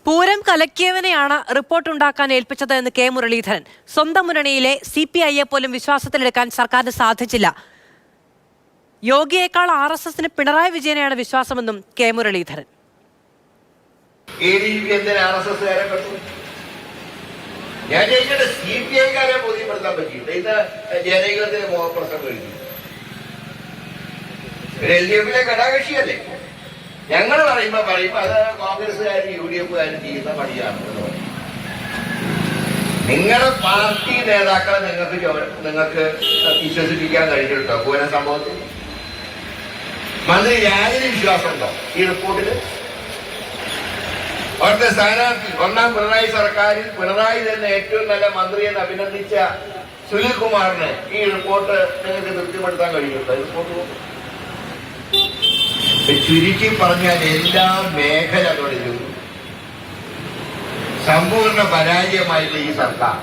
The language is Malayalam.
പൂരം കലക്കിയവനെയാണ് റിപ്പോർട്ടുണ്ടാക്കാൻ ഏൽപ്പിച്ചത് എന്ന് കെ മുരളീധരൻ. സ്വന്തം മുന്നണിയിലെ CPIയെ പോലും വിശ്വാസത്തിലെടുക്കാൻ സർക്കാരിന് സാധിച്ചില്ല. യോഗിയേക്കാൾ RSSന് പിണറായി വിജയനെയാണ് വിശ്വാസമെന്നും കെ മുരളീധരൻ. ഞാൻ ചോദിക്കട്ടെ, CPIക്കാരെ ബോധ്യപ്പെടുത്താൻ പറ്റിയില്ല. ഇത് ജനകീയത്തിന് മോഹപ്രസംഗം കഴിഞ്ഞു. LDFിലെ ഘടകകക്ഷിയല്ലേ. ഞങ്ങൾ പറയുമ്പോ അത് കോൺഗ്രസുകാരും UDFകാരും ചെയ്യുന്ന പണിയാണ്. നിങ്ങളുടെ പാർട്ടി നേതാക്കളെ നിങ്ങൾക്ക് വിശ്വസിപ്പിക്കാൻ കഴിഞ്ഞിട്ടുണ്ടോ? പൂരം സംഭവത്തിൽ മന്ത്രി രാജന് വിശ്വാസമുണ്ടോ ഈ റിപ്പോർട്ടില്? അവിടുത്തെ സ്ഥാനാർത്ഥി ഒന്നാം പിണറായി സർക്കാരിൽ പിണറായി തന്നെ ഏറ്റവും നല്ല മന്ത്രിയെന്ന് അഭിനന്ദിച്ച സുനിൽകുമാറിന് ഈ റിപ്പോർട്ട് നിങ്ങൾക്ക് തൃപ്തിപ്പെടുത്താൻ കഴിയുന്നുണ്ടോ? റിപ്പോർട്ട് ചുരുക്കി പറഞ്ഞാൽ എല്ലാ മേഖലകളിലും സമ്പൂർണ്ണ പരാജയമായിട്ടുള്ള ഈ സർക്കാർ